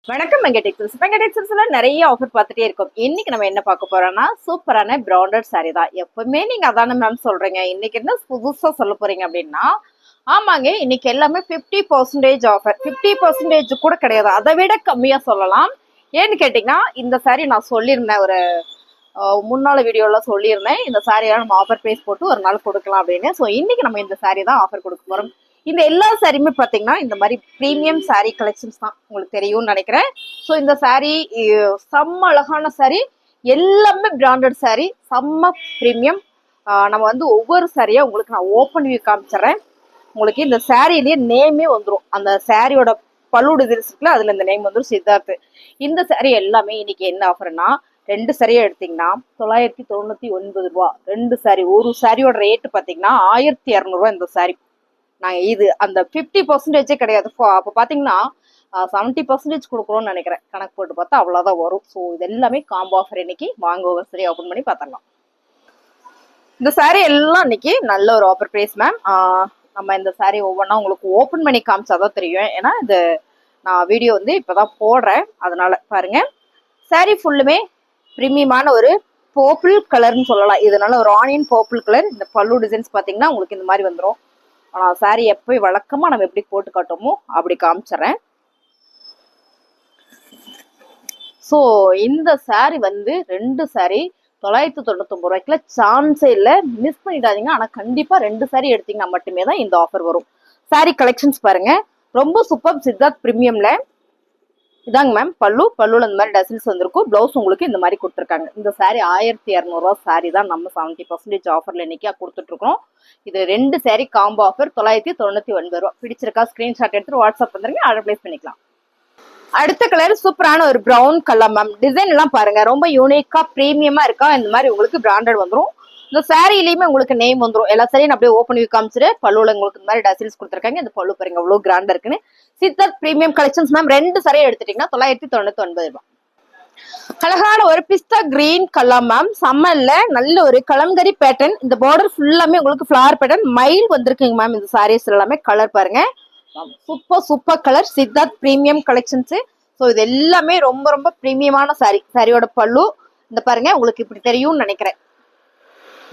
வணக்கம் வெங்கடேக்ஸல்ஸ்ல நிறைய ஆஃபர் பார்த்துட்டே இருக்கும். இன்னைக்கு நம்ம என்ன பார்க்க போறோம்னா சூப்பரான பிராண்டட் சாரி தான். எப்பவுமே நீங்க அதான மேம் சொல்றீங்க, இன்னைக்கு என்ன புதுசா சொல்ல போறீங்க அப்படின்னா, ஆமாங்க, இன்னைக்கு எல்லாமே 50% ஆஃபர். 50% கூட கிடையாது, அதை விட கம்மியா சொல்லலாம். ஏன்னு கேட்டீங்கன்னா, இந்த சாரி நான் சொல்லியிருந்தேன், ஒரு முன்னாள் வீடியோல சொல்லியிருந்தேன், இந்த சாரியால நம்ம ஆஃபர் பிரைஸ் போட்டு ஒரு நாள் கொடுக்கலாம் அப்படின்னு. ஸோ இன்னைக்கு நம்ம இந்த சாரி தான் ஆஃபர் கொடுக்க போறோம். இந்த எல்லா சாரியுமே பார்த்தீங்கன்னா இந்த மாதிரி ப்ரீமியம் சாரீ கலெக்ஷன்ஸ் தான், உங்களுக்கு தெரியும்னு நினைக்கிறேன். ஸோ இந்த சாரீ செம்ம அழகான சாரீ, எல்லாமே பிராண்டட் சாரீ, செம்ம ப்ரீமியம். நம்ம வந்து ஒவ்வொரு சாரியா உங்களுக்கு நான் ஓப்பன் வியூ காமிச்சிடறேன். உங்களுக்கு இந்த சாரியிலேயே நேமே வந்துடும், அந்த சாரியோட பல்லு டிசைன்ஸ் இருக்குல்ல, அதுல இந்த நேம் வந்துடும் சித்தார்த். இந்த சாரி எல்லாமே இன்னைக்கு என்ன ஆஃபர்னா, ரெண்டு சாரியா எடுத்தீங்கன்னா 999 ரூபா. ரெண்டு சாரி, ஒரு சாரியோட ரேட்டு பார்த்தீங்கன்னா 1200 ரூபா. இந்த சாரி நாங்கள் இது அந்த 50% கிடையாது. அப்போ பார்த்தீங்கன்னா 70% கொடுக்குறோம்னு நினைக்கிறேன். கணக்கு போட்டு பார்த்தா அவ்வளோதான் வரும். ஸோ இது எல்லாமே காம்போ ஆஃபர். இன்னைக்கு வாங்க சரி ஓப்பன் பண்ணி பார்த்துடலாம். இந்த சாரீ எல்லாம் இன்னைக்கு நல்ல ஒரு ஆஃபர் ப்ரைஸ் மேம். நம்ம இந்த சாரீ ஒவ்வொன்றா உங்களுக்கு ஓப்பன் பண்ணி காமிச்சாதான் தெரியும். ஏன்னா இது நான் வீடியோ வந்து இப்போதான் போடுறேன், அதனால பாருங்க. சாரீ ஃபுல்லுமே ப்ரீமியமான ஒரு பர்பிள் கலர்னு சொல்லலாம். இதனால ஒரு ஆனியன் பர்பிள் கலர். இந்த பல்லு டிசைன்ஸ் பார்த்தீங்கன்னா உங்களுக்கு இந்த மாதிரி வந்துடும். ஆனால் சாரி எப்போ வழக்கமாக நம்ம எப்படி போட்டு காட்டோமோ அப்படி காமிச்சிட்றேன். ஸோ இந்த சாரி வந்து ரெண்டு சாரி 999 ரூபாய்க்குல சான்ஸே இல்லை, மிஸ் பண்ணிடாதீங்க. ஆனால் கண்டிப்பாக ரெண்டு சாரி எடுத்தீங்கன்னா மட்டுமே தான் இந்த ஆஃபர் வரும். சாரி கலெக்ஷன்ஸ் பாருங்க, ரொம்ப சூப்பர். சித்தார்த் ப்ரீமியம்ல இதாங்க மேம் பல்லுல இந்த மாதிரி டசில்ஸ் வந்திருக்கும். பிளவுஸ் உங்களுக்கு இந்த மாதிரி கொடுத்துருக்காங்க. இந்த சாரி 1200 ரூபா சாரி தான் நம்ம 70% ஆஃபர்ல இன்னைக்கு கொடுத்துட்டு இருக்கோம். இது ரெண்டு சாரி காம்போ ஆஃபர் 999 ரூபா. பிடிச்சிருக்கா ஸ்கிரீன்ஷாட் எடுத்து வாட்ஸ்அப் வந்துருங்க, ஆர்டர் பிளேஸ் பண்ணிக்கலாம். அடுத்த கலர் சூப்பரான ஒரு ப்ரௌன் கலர் மேம். டிசைன் எல்லாம் பாருங்க, ரொம்ப யூனிக்கா பிரீமியமா இருக்கா. இந்த மாதிரி உங்களுக்கு பிராண்டட் வந்துடும். இந்த சாரிலையுமே உங்களுக்கு நேம் வந்துடும். எல்லா சாரியும் அப்படியே ஓப்பன் வியூ காமிச்சிட்டு பல்லுல உங்களுக்கு இந்த மாதிரி டசில்ஸ் கொடுத்துருக்காங்க. இந்த பல்லு பாருங்க அவ்வளவு கிராண்டா இருக்குன்னு. Siddharth premium collections ma'am. ரெண்டு சாரியை எடுத்துட்டீங்கன்னா 999 ரூபாய். அழகான ஒரு பிஸ்தா கிரீன் கலர் மேம். சம்மல்ல நல்ல ஒரு கலங்கரி பேட்டர்ன். இந்த பார்டர் ஃபுல்லாமே உங்களுக்கு ஃபிளவர் பேட்டர்ன் மயில் வந்திருக்குங்க மேம். இந்த சாரீஸ் எல்லாமே கலர் பாருங்க, super super colour. Siddharth premium collections. So இது எல்லாமே ரொம்ப ரொம்ப பிரீமியமான சாரி. சாரியோட பல்லு இந்த பாருங்க, உங்களுக்கு இப்படி தெரியும்னு நினைக்கிறேன்.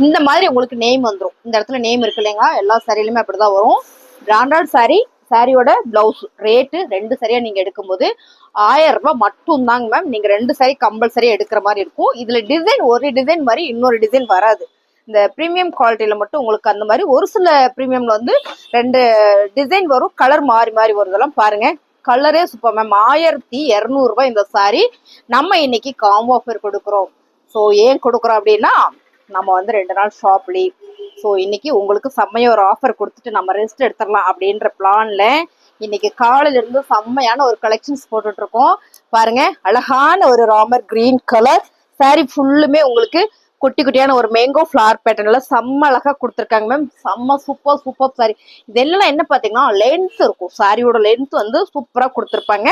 இந்த மாதிரி உங்களுக்கு நேம் வந்துடும். இந்த இடத்துல நேம் இருக்கு இல்லைங்களா, எல்லா சாரிலுமே அப்படிதான் வரும். Branded sorry. சாரியோட பிளவுஸ் ரேட்டு ரெண்டு சரியா நீங்க எடுக்கும்போது 1000 ரூபாய் மட்டும் தாங்க மேம். நீங்க ரெண்டு சாரி கம்பல்சரியா எடுக்கிற மாதிரி இருக்கும். இதுல டிசைன் ஒரு டிசைன் மாதிரி இன்னொரு டிசைன் வராது. இந்த பிரீமியம் குவாலிட்டியில மட்டும் உங்களுக்கு அந்த மாதிரி ஒரு சில பிரீமியம்ல வந்து ரெண்டு டிசைன் வரும், கலர் மாறி மாறி வருதெல்லாம் பாருங்க. கலரே சூப்பர் மேம். 1200 ரூபாய் இந்த சாரி. நம்ம இன்னைக்கு காம்போ ஆஃபர் கொடுக்குறோம். ஸோ ஏன் கொடுக்குறோம் அப்படின்னா, நம்ம வந்து 2 நாள் ஷாப் லீவ். ஸோ இன்னைக்கு உங்களுக்கு செம்மைய ஒரு ஆஃபர் கொடுத்துட்டு நம்ம ரெஸ்ட் எடுத்துடலாம் அப்படின்ற பிளான்ல இன்னைக்கு காலையில இருந்து செம்மையான ஒரு கலெக்ஷன்ஸ் போட்டுட்டு இருக்கோம். பாருங்க, அழகான ஒரு ராமர் கிரீன் கலர் சாரி ஃபுல்லுமே உங்களுக்கு குட்டி குட்டியான ஒரு மேங்கோ ஃபிளவர் பேட்டர்ன்ல செம்ம அழகா கொடுத்துருக்காங்க மேம். செம்ம சூப்பர் சூப்பர் சாரி. இதெல்லாம் என்ன பாத்தீங்கன்னா லென்த் இருக்கும், சாரியோட லென்த் வந்து சூப்பரா கொடுத்துருப்பாங்க.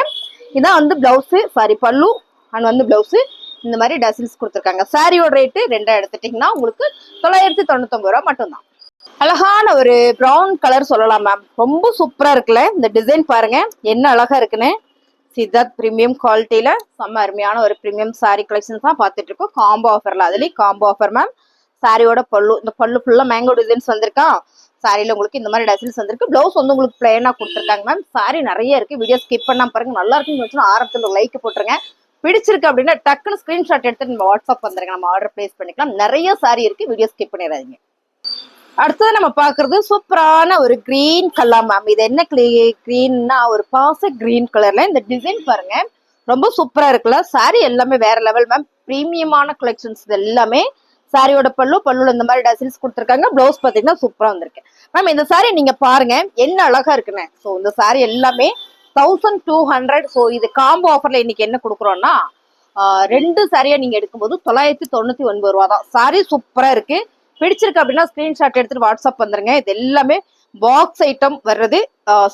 இதான் வந்து பிளவுஸ், சாரி பல்லு அண்ட் வந்து பிளவுஸ் இந்த மாதிரி டசில்ஸ் கொடுத்துருக்காங்க. சாரியோட ரேட்டு ரெண்டா எடுத்துட்டீங்கன்னா உங்களுக்கு 999 ரூபா மட்டும்தான். அழகான ஒரு ப்ரௌன் கலர் சொல்லலாம் மேம். ரொம்ப சூப்பரா இருக்குல்ல. இந்த டிசைன் பாருங்க என்ன அழகா இருக்குன்னு. சித்தார்த் பிரீமியம் குவாலிட்டியில செம்ம அருமையான ஒரு பிரீமியம் சாரி கலெக்ஷன்ஸ் தான் பார்த்துட்டு இருக்கோம். காம்போ ஆஃபர்ல அதுலயும் காம்போ ஆஃபர் மேம். சாரியோட பல்லு, இந்த பல்லு ஃபுல்லா மேங்கோ டிசைன்ஸ் வந்திருக்கா. சாரியில உங்களுக்கு இந்த மாதிரி டசில்ஸ் வந்திருக்கு. பிளவுஸ் வந்து உங்களுக்கு பிளைனா கொடுத்துருக்காங்க மேம். சாரி நிறைய இருக்கு, வீடியோ ஸ்கிப் பண்ணாம பாருங்க. நல்லா இருக்குன்னு வச்சுன்னா ஆரம்பத்துல ஒரு லைக் போட்டுருங்க. பிடிச்சிருக்கு அப்படின்னா டக்குன்னு ஸ்கிரீன்ஷாட் எடுத்து நம்ம வாட்ஸ்அப் வந்துருங்க, நம்ம ஆர்டர் பிளேஸ் பண்ணிக்கலாம். நிறைய சாரி இருக்கு, வீடியோ ஸ்கிப் பண்ணிடாதீங்க. அடுத்தது நம்ம பாக்குறது சூப்பரான ஒரு கிரீன் கலர் மேம். இது என்ன கிரீன்னா ஒரு பாச கிரீன் கலர்ல இந்த டிசைன் பாருங்க, ரொம்ப சூப்பரா இருக்குல்ல. சாரி எல்லாமே வேற லெவல் மேம். பிரீமியமான கலெக்ஷன்ஸ் இது எல்லாமே. சாரியோட பல்லுல இந்த மாதிரி டசில்ஸ் கொடுத்துருக்காங்க. பிளவுஸ் பாத்தீங்கன்னா சூப்பரா வந்திருக்கு மேம். இந்த சாரி நீங்க பாருங்க என்ன அழகா இருக்குன்னு. ஸோ இந்த சாரி எல்லாமே 1200. ஸோ இது காம்போ ஆஃபர்ல இன்னைக்கு என்ன கொடுக்குறோம்னா, ரெண்டு சாரியா நீங்க எடுக்கும்போது 999 ரூபா தான். சாரி சூப்பரா இருக்கு. பிடிச்சிருக்கு அப்படின்னா ஸ்கிரீன்ஷாட் எடுத்துட்டு வாட்ஸ்அப் வந்துருங்க. இது எல்லாமே பாக்ஸ் ஐட்டம் வர்றது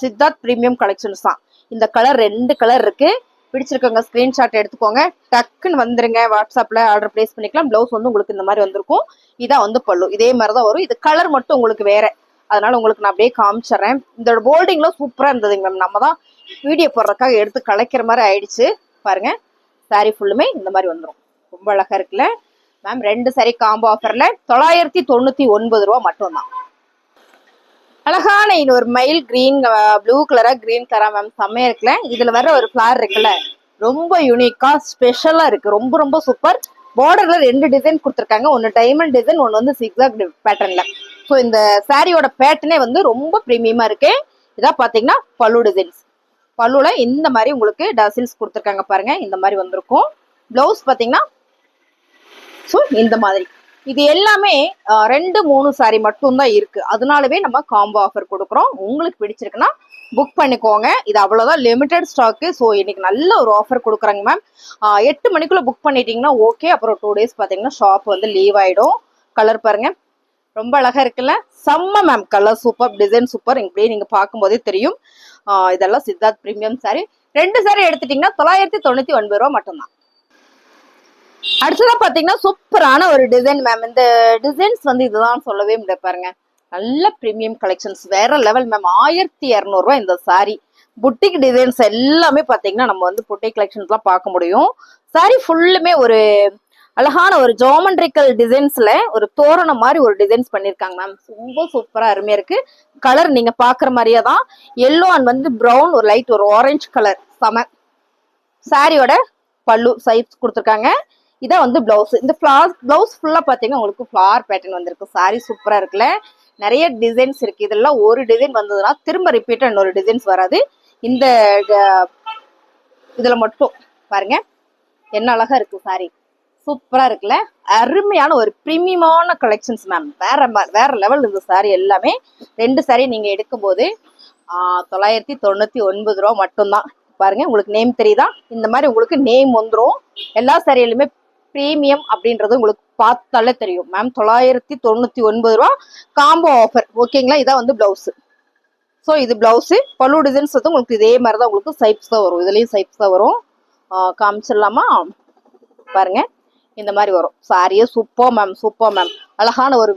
சித்தார்த் பிரீமியம் கலெக்ஷன்ஸ் தான். இந்த கலர் ரெண்டு கலர் இருக்கு. பிடிச்சிருக்கவங்க ஸ்கிரீன்ஷாட் எடுத்துக்கோங்க, டக்குன்னு வந்துருங்க, வாட்ஸ்அப்ல ஆர்டர் பிளேஸ் பண்ணிக்கலாம். பிளவுஸ் வந்து உங்களுக்கு இந்த மாதிரி வந்திருக்கும். இதான் வந்து பல்லு, இதே மாதிரிதான் வரும். இது கலர் மட்டும் உங்களுக்கு வேற, அதனால உங்களுக்கு நான் அப்படியே காமிச்சிடுறேன். இந்த போல்டிங்லாம் சூப்பரா இருந்ததுங்க மேம். நம்ம தான் வீடியோ போடுறதுக்காக எடுத்து கலைக்கிற மாதிரி ஆயிடுச்சு பாருங்க. சாரி ஃபுல்லுமே இந்த மாதிரி வந்துடும். ரொம்ப அழகா இருக்குல்ல மேம். 2 சாரி காம்போ ஆஃபர்ல 999 ரூபா மட்டும்தான். அழகான இன்னொரு மயில் கிரீன் ப்ளூ கலரா கிரீன் கலரா மேம் செம்மையா இருக்குல்ல. இதுல வர ஒரு ஃபிளார் இருக்குல்ல ரொம்ப யூனிக்கா ஸ்பெஷலா இருக்கு. ரொம்ப ரொம்ப சூப்பர். பார்டர்ல 2 டிசைன் கொடுத்துருக்காங்க. ஒன்னு டைமண்ட் டிசைன், ஒன்னு வந்து சிக்ஸாக் பேட்டர்ன்ல. ஸோ இந்த சாரியோட பேட்டர்னே வந்து ரொம்ப ப்ரீமியமா இருக்கு. இதான் பாத்தீங்கன்னா பல்லு டிசைன்ஸ். பல்லுல இந்த மாதிரி உங்களுக்கு டசில்ஸ் கொடுத்துருக்காங்க பாருங்க. இந்த மாதிரி வந்திருக்கும். பிளவுஸ் பாத்தீங்கன்னா ஸோ இந்த மாதிரி. இது எல்லாமே 2-3 சாரி மட்டும்தான் இருக்கு. அதனாலவே நம்ம காம்போ ஆஃபர் கொடுக்குறோம். உங்களுக்கு பிடிச்சிருக்குன்னா புக் பண்ணிக்கோங்க. இது அவ்வளவுதான், லிமிடெட் ஸ்டாக்கு. ஸோ இன்னைக்கு நல்ல ஒரு ஆஃபர் கொடுக்குறாங்க மேம். 8 மணிக்குள்ள புக் பண்ணிட்டீங்கன்னா ஓகே. அப்புறம் 2 டேஸ் பாத்தீங்கன்னா ஷாப் வந்து லீவ் ஆயிடும். கலர் பாருங்க ரொம்ப அழகா இருக்குல்ல. செம்ம ma'am. Colour super, design super. இப்படியே நீங்க பார்க்கும்போதே தெரியும். இதெல்லாம் சித்தார்த் பிரீமியம் சாரி. 2 சாரி எடுத்துட்டீங்கன்னா 999 ரூபா மட்டும்தான். அடுத்ததா பாத்தீங்கன்னா சூப்பரான ஒரு டிசைன் மேம். இந்த டிசைன்ஸ் வந்து இதுதான் சொல்லவே முடியாது பாருங்க. நல்ல பிரீமியம் கலெக்ஷன்ஸ் வேற லெவல் மேம். 1200 ரூபாய் இந்த சாரி. புட்டிக் டிசைன்ஸ் எல்லாமே பாத்தீங்கன்னா நம்ம வந்து புட்டிக் கலெக்ஷன்ஸ் எல்லாம் பார்க்க முடியும். சாரி ஃபுல்லுமே ஒரு அழகான ஒரு ஜாமெண்ட்ரிக்கல் டிசைன்ஸ்ல ஒரு தோரணம் மாதிரி ஒரு டிசைன்ஸ் பண்ணிருக்காங்க மேம். ரொம்ப சூப்பரா அருமையா இருக்கு. கலர் நீங்க பாக்குற மாதிரியே தான். எல்லோ அண்ட் வந்து ப்ரௌன், ஒரு லைட் ஒரு ஆரஞ்சு கலர் செம. சாரியோட பல்லு சைஸ் கொடுத்துருக்காங்க. இதான் வந்து பிளவுஸ். இந்த பிளவுஸ் ஃபுல்லா பாத்தீங்கன்னா உங்களுக்கு ஃபிளார் பேட்டர்ன் வந்திருக்கு. சாரி சூப்பரா இருக்குல்ல. நிறைய டிசைன்ஸ் இருக்கு. இதெல்லாம் ஒரு டிசைன் வந்ததுன்னா திரும்ப ரிப்பீட்டா இன்னொரு டிசைன்ஸ் வராது. இந்த இதுல மட்டும் பாருங்க என்ன அழகா இருக்கு. சாரி சூப்பரா இருக்குல்ல. அருமையான ஒரு பிரீமியமான கலெக்ஷன்ஸ் மேம். வேற லெவல் இந்த சாரி எல்லாமே. 2 சாரி நீங்க எடுக்கும் போது 999 ரூபா மட்டும்தான். பாருங்க உங்களுக்கு நேம் தெரியுதா? இந்த மாதிரி உங்களுக்கு நேம் வந்துடும். எல்லா சாரியிலுமே பிரீமியம் அப்படின்றது உங்களுக்கு பார்த்தாலே தெரியும் மேம். 999 ரூபா காம்போ ஆஃபர். ஓகேங்களா? இதான் வந்து பிளவுஸ். ஸோ இது பிளவுஸ். பல்லு டிசைன்ஸ் வந்து உங்களுக்கு இதே மாதிரி தான் உங்களுக்கு சைப்ஸ் தான் வரும். இதுலயும் சைப்ஸ் தான் வரும். காமிச்சிடலாமா? பாருங்க இந்த மாதிரி வரும். சாரியே சூப்பர் மேம். Super ma'am. அழகான ஒரு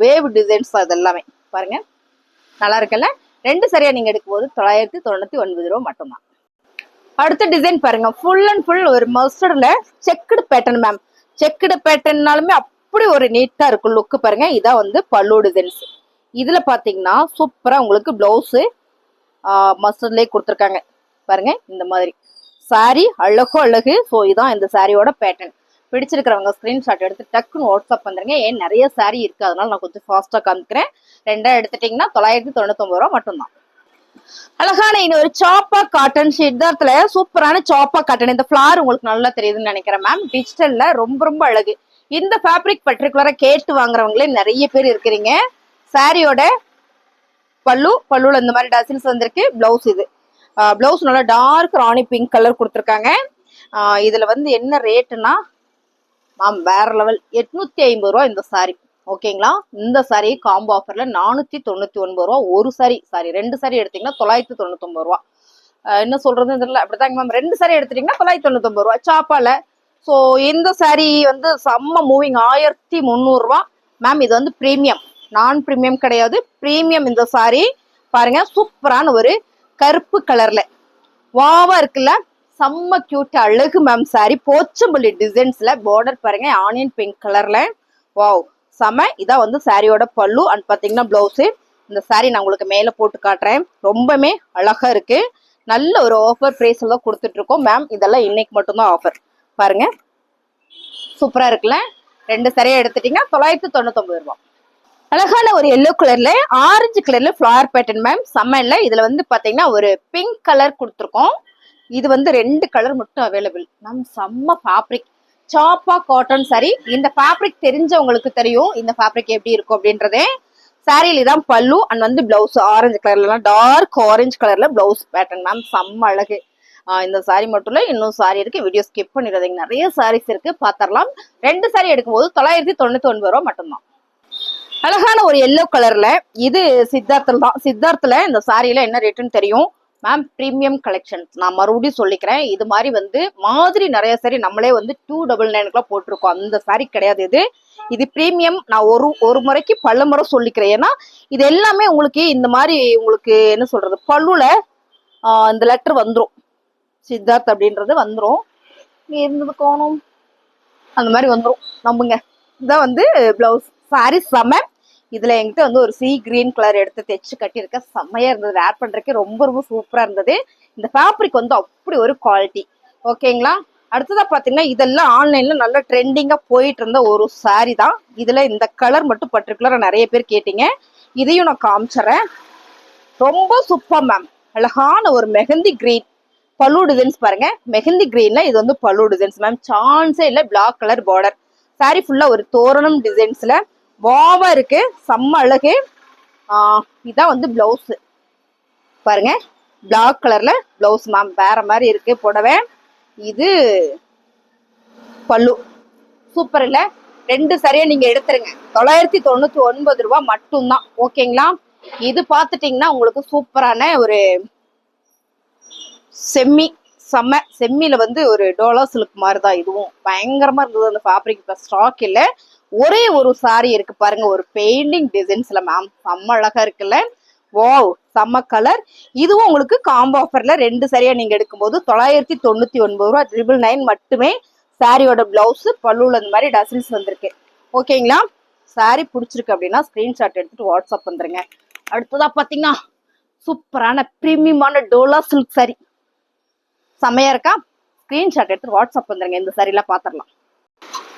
வேவ் டிசைன்ஸ் அது எல்லாமே பாருங்க நல்லா இருக்குல்ல. 2 சரியா நீங்க எடுக்கும்போது 999 ரூபா மட்டும்தான். அடுத்த டிசைன் பாருங்க. ஃபுல் அண்ட் ஃபுல் ஒரு மஸ்டர்ட்ல செக்குடு பேட்டர்ன் மேம். செக்குடு பேட்டர்னாலுமே அப்படி ஒரு நீட்டா இருக்கும் லுக்கு பாருங்க. இதான் வந்து பல்லு டிசைன்ஸ். இதுல பாத்தீங்கன்னா சூப்பரா உங்களுக்கு பிளவுஸ் மஸ்டர்ட்லயே கொடுத்துருக்காங்க பாருங்க. இந்த மாதிரி சாரி அழகோ அழகு. ஸோ இதான் இந்த சாரியோட பேட்டர்ன். பிடிச்சிருக்கிறவங்க ஸ்கிரீன்ஷாட் எடுத்து டக்குன்னு வாட்ஸ்அப் வந்துருங்க. ஏன் நிறைய சாரி இருக்கு, அதனால நான் கொஞ்சம் ஃபாஸ்டா காமிக்கிறேன். 2 எடுத்துட்டீங்கன்னா 999 ரூபா மட்டும்தான். அழகான இன்னொரு சாப்பா காட்டன் சித்தார்த்ல சூப்பரான சாப்பா காட்டன். இந்த ஃபிளார் உங்களுக்கு நல்லா தெரியுதுன்னு நினைக்கிறேன் மேம். டிஜிட்டல்ல ரொம்ப ரொம்ப அழகு. இந்த ஃபேப்ரிக் பர்டிகுலரா கேட்டு வாங்குறவங்களே நிறைய பேர் இருக்கிறீங்க. சாரியோட பல்லுல இந்த மாதிரி டசில்ஸ் வந்திருக்கு. பிளவுஸ் இது பிளவுஸ் நல்லா டார்க் ராணி பிங்க் கலர் கொடுத்துருக்காங்க. இதுல வந்து என்ன ரேட்டுன்னா மேம் வேற லெவல் 850 ரூபா இந்த சாரி. ஓகேங்களா? இந்த சாரி காம்போ ஆஃபர்ல 499 ரூபா ஒரு சாரி. சாரி 2 சாரி எடுத்தீங்கன்னா 999 ரூபா. என்ன சொல்றதுன்னு தெரியல. அப்படிதாங்க மேம். 2 சாரி எடுத்துட்டீங்கன்னா 999 ரூபா சாப்பால. ஸோ இந்த சாரி வந்து செம்ம மூவிங். 1300 ரூபா மேம். இது வந்து பிரீமியம், நான் பிரீமியம் கிடையாது, பிரீமியம். இந்த சாரி பாருங்க சூப்பரான ஒரு கருப்பு கலர்ல வாவா இருக்குல்ல. செம்ம கியூட் அழகு மேம். சாரி போச்சம்பள்ளி டிசைன்ஸ்ல பார்டர் பாருங்க ஆனியன் பிங்க் கலர்ல. வாவ் செம. இதான் வந்து சாரியோட பல்லு அண்ட் பாத்தீங்கன்னா பிளவுஸ். இந்த சாரி நான் உங்களுக்கு மேல போட்டு காட்டுறேன். ரொம்பவே அழகா இருக்கு. நல்ல ஒரு ஆஃபர் பிரைஸ் எல்லாம் கொடுத்துட்டு இருக்கோம் மேம். இதெல்லாம் இன்னைக்கு மட்டும்தான் ஆஃபர். பாருங்க சூப்பரா இருக்குல்ல. 2 சரியா எடுத்துட்டீங்கன்னா 999 ரூபாய். அழகான ஒரு எல்லோ கலர்ல ஆரஞ்சு கலர்ல ஃபிளவர் பேட்டர்ன் மேம். செம்ம. இதுல வந்து பாத்தீங்கன்னா ஒரு பிங்க் கலர் கொடுத்துருக்கோம். இது வந்து 2 கலர் மட்டும் அவைலபிள் மேம். செம்ம ஃபேப்ரிக் சாப்பா காட்டன் சாரி. இந்த ஃபேப்ரிக் தெரிஞ்சவங்களுக்கு தெரியும் இந்த ஃபேப்ரிக் எப்படி இருக்கும் அப்படின்றதே. சாரியில தான் பல்லு அண்ட் வந்து பிளவுஸ் ஆரஞ்சு கலர்ல டார்க் ஆரஞ்சு கலர்ல பிளவுஸ் பேட்டர்ன் மேம். செம்ம அழகு. இந்த சாரி மட்டும் இல்ல, இன்னும் சாரி இருக்கு. வீடியோ ஸ்கிப் பண்ணிடுறீங்க. நிறைய சாரீஸ் இருக்கு பாத்திரலாம். 2 சாரி எடுக்கும்போது 999 ரூபா மட்டும்தான். அழகான ஒரு எல்லோ கலர்ல இது சித்தார்த்தில் தான். சித்தார்த்துல இந்த சாரியில என்ன ரேட்டுன்னு தெரியும் மேம். Premium collection. நான் மறுபடியும் சொல்லிக்கிறேன். இது மாதிரி வந்து மாதிரி நிறைய சாரி நம்மளே வந்து 299 போட்டிருக்கோம். அந்த சாரி கிடையாது இது. இது பிரீமியம். நான் ஒரு முறைக்கு பல முறை சொல்லிக்கிறேன். ஏன்னா இது எல்லாமே உங்களுக்கு இந்த மாதிரி உங்களுக்கு என்ன சொல்றது பல்லுல இந்த லெட்டர் வந்துடும், சித்தார்த் அப்படின்றது வந்துடும். இருந்தது கோணம் அந்த மாதிரி வந்துடும் நம்புங்க. இதான் வந்து பிளவுஸ். சாரி செம. இதுல என்கிட்ட வந்து ஒரு சி கிரீன் கலர் எடுத்து தைச்சு கட்டியிருக்க, செம்மையா இருந்தது. வேர் பண்றதுக்கு ரொம்ப ரொம்ப சூப்பரா இருந்தது. இந்த ஃபேப்ரிக் வந்து அப்படி ஒரு குவாலிட்டி. ஓகேங்களா. அடுத்ததா பாத்தீங்கன்னா இதெல்லாம் ஆன்லைன்ல நல்ல ட்ரெண்டிங்கா போயிட்டு இருந்த ஒரு சாரி தான். இதுல இந்த கலர் மட்டும் பர்டிகுலரா நிறைய பேர் கேட்டீங்க, இதையும் நான் காமிச்சறேன். ரொம்ப சூப்பர் மேம். அழகான ஒரு மெஹந்தி கிரீன் பல்லு டிசைன்ஸ் பாருங்க. மெஹந்தி கிரீன்ல இது வந்து பல்லு டிசைன்ஸ் மேம். சான்ஸே இல்ல. Black colour border. சாரி ஃபுல்லா ஒரு தோரணம் டிசைன்ஸ்ல வாவா இருக்கு, செம்ம அழகு. இதான் வந்து பிளவுஸ் பாருங்க. பிளாக் கலர்ல பிளவுஸ் மேம், வேற மாதிரி இருக்கு புடவை. இது பல்லு. சூப்பர் இல்ல. ரெண்டு சரியா நீங்க எடுத்துருங்க. 999 ரூபாய் மட்டும்தான். ஓகேங்களா. இது பாத்துட்டீங்கன்னா உங்களுக்கு சூப்பரான ஒரு செம்மி, செம்ம செம்மில வந்து ஒரு டோலா சில்க் மாதிரி தான். இதுவும் பயங்கரமா இருந்தது. அந்த ஃபேப்ரிக் இப்ப ஸ்டாக் இல்ல. ஒரே ஒரு சாரி இருக்கு பாருங்க, ஒரு பெயிண்டிங் டிசைன்ஸ்ல மேம், செம்ம அழகா இருக்குல்ல. வாவ், செம்ம கலர். இதுவும் உங்களுக்கு காம்போ ஆஃபர்ல ரெண்டு சரியா நீங்க எடுக்கும்போது 999 ரூபா, 999 மட்டுமே. சாரியோட பிளவுஸ் பல்லுல இந்த மாதிரி டசில்ஸ் வந்திருக்கு. ஓகேங்களா. சாரி பிடிச்சிருக்கு அப்படின்னா ஸ்கிரீன்ஷாட் எடுத்துட்டு வாட்ஸ்அப் வந்துருங்க. அடுத்ததா பாத்தீங்கன்னா சூப்பரான பிரீமியமான டோலா சில்க் சாரி, செம்மையா இருக்கா. ஸ்கிரீன்ஷாட் எடுத்து வாட்ஸ்அப் வந்துருங்க. இந்த சாரிலாம் பாத்திரலாம்.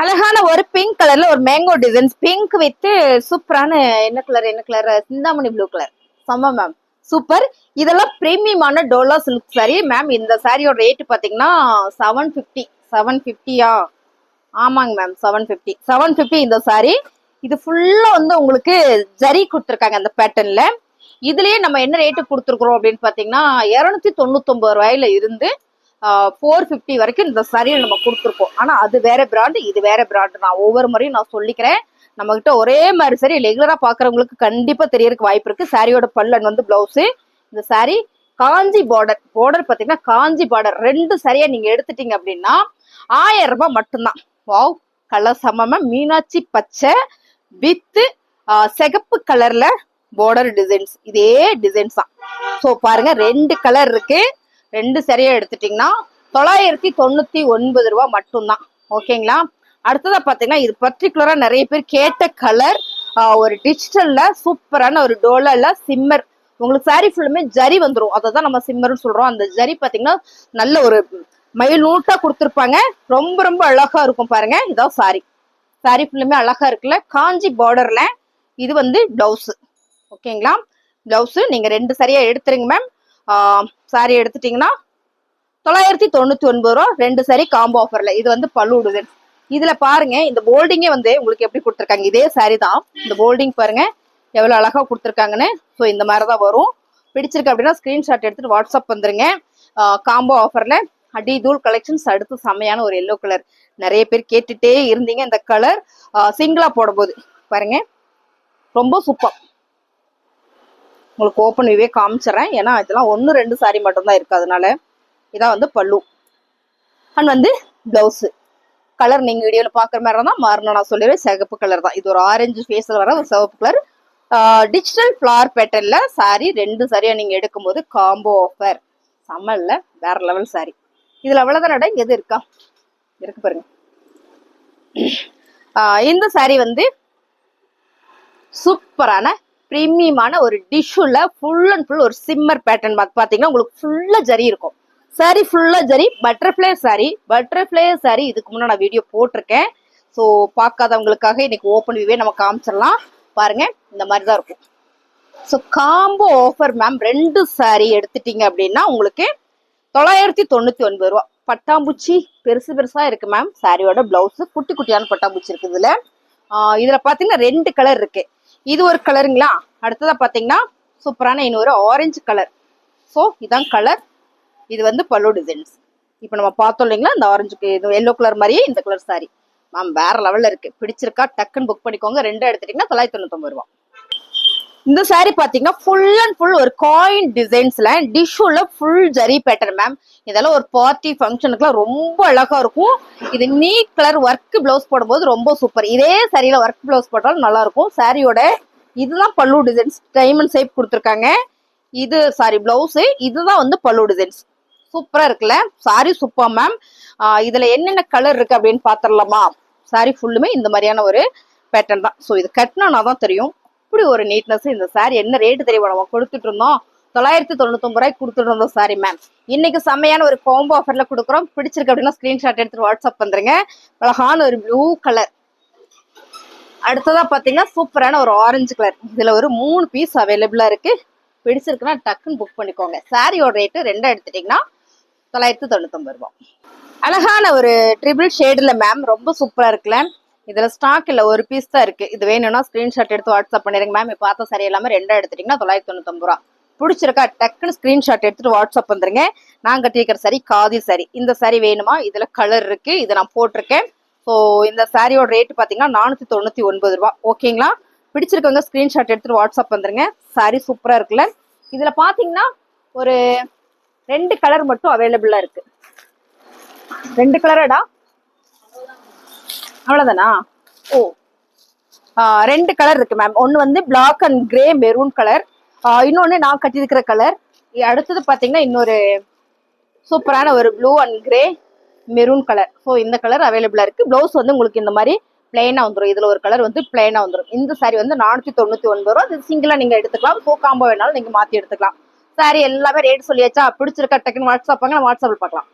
அழகான ஒரு பிங்க் கலர்ல ஒரு மேங்கோ டிசைன்ஸ், பிங்க் வித் சூப்பரான என்ன கலர் சிந்தாமணி ப்ளூ கலர். செம்ம மேம், சூப்பர். இதெல்லாம் பிரீமியமான டோலா சில்க் சாரி மேம். இந்த சாரியோட ரேட் பாத்தீங்கன்னா 750. 750யா? ஆமாங்க மேம், 750 இந்த சாரி. இது ஃபுல்லா வந்து உங்களுக்கு ஜரி கொடுத்துருக்காங்க அந்த பேட்டர்ன்ல. இதுலயே நம்ம என்ன ரேட்டு கொடுத்துருக்குறோம் அப்படின்னு பாத்தீங்கன்னா 299 ரூபாயில இருந்து 450 வரைக்கும் இந்த சாரியை நம்ம கொடுத்துருக்கோம். ஆனா அது வேற பிராண்ட், இது வேற பிராண்ட். நான் ஒவ்வொரு முறையும் நான் சொல்லிக்கிறேன். நம்ம கிட்ட ஒரே மாதிரி சரி ரெகுலரா பாக்குறவங்களுக்கு கண்டிப்பா தெரியறதுக்கு வாய்ப்பு இருக்கு. சாரியோட பல்லன் வந்து பிளவுஸ். இந்த சாரி காஞ்சி பார்டர் பாத்தீங்கன்னா காஞ்சி பார்டர். ரெண்டு சரியா நீங்க எடுத்துட்டீங்க அப்படின்னா 1000 ரூபாய் மட்டும்தான். வாவ், கலர் சமமா மீனாட்சி பச்சை வித் சிகப்பு கலர்ல பார்டர் டிசைன்ஸ். இதே டிசைன்ஸ் தான். சோ பாருங்க, ரெண்டு கலர் இருக்கு. ரெண்டு சரியா எடுத்துட்டீங்கன்னா 999 ரூபாய் மட்டும்தான். ஓகேங்களா. அடுத்ததா பாத்தீங்கன்னா இது பர்டிகுலரா நிறைய பேர் கேட்ட கலர், ஒரு டிஜிட்டல்ல சூப்பரான ஒரு டோலால சிம்மர். உங்களுக்கு சாரி ஃபுல்லுமே ஜரி வந்துடும், அதை தான் நம்ம சிம்மர்னு சொல்றோம். அந்த ஜரி பாத்தீங்கன்னா நல்ல ஒரு மயில் நூட்டா கொடுத்துருப்பாங்க. ரொம்ப ரொம்ப அழகா இருக்கும் பாருங்க. இதான் சாரி. சாரி ஃபுல்லுமே அழகா இருக்குல்ல. காஞ்சி பார்டர்ல இது வந்து பிளவுஸ். ஓகேங்களா. பிளவுஸ் நீங்க ரெண்டு சரியா எடுத்துருங்க மேம். சாரி எடுத்துட்டீங்கன்னா 999 ரூபா, ரெண்டு சாரி காம்போ ஆஃபர்ல. இது வந்து பல்லு டிசைன். இதுல பாருங்க இந்த போல்டிங்கே வந்து உங்களுக்கு எப்படி கொடுத்துருக்காங்க. இதே சாரி தான். இந்த போல்டிங் பாருங்க எவ்வளவு அழகா கொடுத்துருக்காங்கன்னு. ஸோ இந்த மாதிரிதான் வரும். பிடிச்சிருக்கு அப்படின்னா ஸ்கிரீன்ஷாட் எடுத்துட்டு வாட்ஸ்அப் வந்துருங்க. காம்போ ஆஃபர்ல அடி தூள் கலெக்ஷன்ஸ். அடுத்து செம்மையான ஒரு எல்லோ கலர் நிறைய பேர் கேட்டுட்டே இருந்தீங்க. இந்த கலர் சிங்கிளா போடும் போது பாருங்க ரொம்ப சூப்பர். உங்களுக்கு ஓப்பன் வியூவே காமிச்சிடறேன். ஏன்னா இதெல்லாம் 1-2 சாரி மட்டும்தான் இருக்கு, அதனால. இதான் வந்து பல்லு அண்ட் வந்து பிளவுஸ். கலர் நீங்க வீடியோல பாக்குற மாதிரி தான் மாறணும். நான் சொல்லிடுவேன், சிகப்பு கலர் தான். இது ஒரு ஆரஞ்சு ஃபேஸ்ல வர ஒரு சிவப்பு கலர் டிஜிட்டல் ஃபிளவர் பேட்டர்ன்ல சாரி. ரெண்டு சாரியா நீங்க எடுக்கும்போது காம்போ ஆஃபர். சம்மல்ல வேற லெவல் சாரி. இதுல அவ்வளவுதான். இங்க எது இருக்கா இருக்கு பாருங்க. இந்த சாரி வந்து சூப்பரான பிரீமியமான ஒரு டிஷ்யூல ஃபுல் அண்ட் ஃபுல் ஒரு சிம்மர் பேட்டர்ன் பாத்தீங்கன்னா உங்களுக்கு ஃபுல்லா ஜரி இருக்கும். சாரி ஃபுல்லா zari. Butterfly sorry. Butterfly sorry இதுக்கு முன்னாடி நான் வீடியோ போட்டிருக்கேன். ஸோ பார்க்காதவங்களுக்காக இன்னைக்கு ஓப்பன் வியூவே நம்ம காமிச்சிடலாம். பாருங்க இந்த மாதிரி தான் இருக்கும். So combo offer ma'am. ரெண்டு சாரி எடுத்துட்டீங்க அப்படின்னா உங்களுக்கு 999 ரூபா. பட்டாம்பூச்சி பெருசு பெருசா இருக்கு மேம். சாரியோட பிளவுஸ் குட்டி குட்டியான பட்டாம்பூச்சி இருக்கு இதுல. இதுல பாத்தீங்கன்னா ரெண்டு கலர் இருக்கு. இது ஒரு கலருங்களா. அடுத்ததா பாத்தீங்கன்னா சூப்பரான இன்னொரு ஆரஞ்சு கலர். ஸோ இதான் கலர். இது வந்து பல்லு டிசைன்ஸ். இப்போ நம்ம பார்த்தோம் இல்லைங்களா, இந்த ஆரஞ்சுக்கு இது எல்லோ கலர் மாதிரியே இந்த கலர் சாரி மேம் வேற லெவல்ல இருக்கு. பிடிச்சிருக்கா டக்குன்னு புக் பண்ணிக்கோங்க. ரெண்டு எடுத்துட்டீங்கன்னா 999 ரூபா. இந்த சாரி பாத்தீங்கன்னா ஃபுல் அண்ட் ஃபுல் ஒரு காயின் டிசைன்ஸ்ல டிஷ்யூல ஃபுல் ஜரி பேட்டர்ன் மேம். இதெல்லாம் ஒரு பார்ட்டி ஃபங்க்ஷனுக்குலாம் ரொம்ப அழகா இருக்கும். இது நீட் கலர் ஒர்க் பிளவுஸ் போடும்போது ரொம்ப சூப்பர். இதே சாரியில ஒர்க் பிளவுஸ் போட்டாலும் நல்லா இருக்கும். சாரியோட இதுதான் பல்லு டிசைன்ஸ். டைமண்ட் ஷேப் கொடுத்துருக்காங்க. இது சாரி பிளவுஸ், இதுதான் வந்து பல்லு டிசைன்ஸ். சூப்பரா இருக்குல்ல, சாரி சூப்பர் மேம். இதுல என்னென்ன கலர் இருக்கு அப்படின்னு பாத்திரலாமா? சாரி ஃபுல்லுமே இந்த மாதிரியான ஒரு பேட்டர்ன் தான். ஸோ இது கட்டினா தான் தெரியும் இப்படி ஒரு நீட்னஸ். இந்த சாரி என்ன ரேட்டு தெரியுமா நம்ம கொடுத்துட்டு இருந்தோம்? 999 ரூபாய்க்கு கொடுத்துட்டு இருந்தோம் சாரி மேம். இன்னைக்கு செம்மையான ஒரு காம்போ ஆஃபர்ல கொடுக்குறோம். பிடிச்சிருக்கு அப்படின்னா ஸ்கிரீன்ஷாட் எடுத்துட்டு வாட்ஸ்அப் பண்றேங்க. அழகான ஒரு ப்ளூ கலர். அடுத்ததா பாத்தீங்கன்னா சூப்பரான ஒரு ஆரஞ்சு கலர். இதுல ஒரு 3 பீஸ் அவைலபிளா இருக்கு. பிடிச்சிருக்குன்னா டக்குன்னு புக் பண்ணிக்கோங்க. சாரியோட ரேட்டு ரெண்டா எடுத்துட்டீங்கன்னா 999 ரூபாய். அழகான ஒரு ட்ரிபிள் ஷேடுல மேம், ரொம்ப சூப்பரா இருக்குல்ல. இதுல ஸ்டாக் இல்ல, ஒரு பீஸ் தான் இருக்கு. இது வேணும்னா ஸ்கிரீன்ஷாட் எடுத்து வாட்ஸ்அப் பண்ணிருங்க மேம். இப்ப பார்த்த சரி எல்லாமே ரெண்டா எடுத்துட்டீங்கன்னா 999 ரூபா. பிடிச்சிருக்கா டக்குன்னு ஸ்கிரீன்ஷாட் எடுத்துட்டு வாட்ஸ்அப் வந்துருங்க. நான் கட்டிருக்கிற சாரி காதி சாரி. இந்த சாரி வேணுமா? இதுல கலர் இருக்கு, இதை நான் போட்டிருக்கேன். ஸோ இந்த சாரியோட ரேட் பாத்தீங்கன்னா 499 ரூபா. ஓகேங்களா? பிடிச்சிருக்கவங்க ஸ்கிரீன்ஷாட் எடுத்துட்டு வாட்ஸ்அப் வந்துருங்க. சாரி சூப்பரா இருக்குல்ல. இதுல பாத்தீங்கன்னா ஒரு 2 கலர் மட்டும் அவைலபிளா இருக்கு. 2 கலரடா, அவ்வளவுதானா? ஓ, 2 கலர் இருக்கு மேம். ஒன்னு வந்து black and grey maroon colour, இன்னொன்னு நான் கட்டியிருக்கிற கலர். அடுத்தது பாத்தீங்கன்னா இன்னொரு சூப்பரான ஒரு blue and grey maroon colour. So இந்த கலர் அவைலபிளா இருக்கு. பிளவுஸ் வந்து உங்களுக்கு இந்த மாதிரி பிளைனா வந்துடும். இதுல ஒரு கலர் வந்து பிளைனா வந்துடும். இந்த சாரி வந்து 499 ரூபா. இது சிங்கிளா நீங்க எடுத்துக்கலாம். ஸோ காம்போ வேணாலும் நீங்க மாத்தி எடுத்துக்கலாம். சாரி எல்லாமே ரேட் சொல்லியாச்சா? பிடிச்சிருக்கா டக்குன்னு வாட்ஸ்அப் வாட்ஸ்அப்ல பார்க்கலாம்.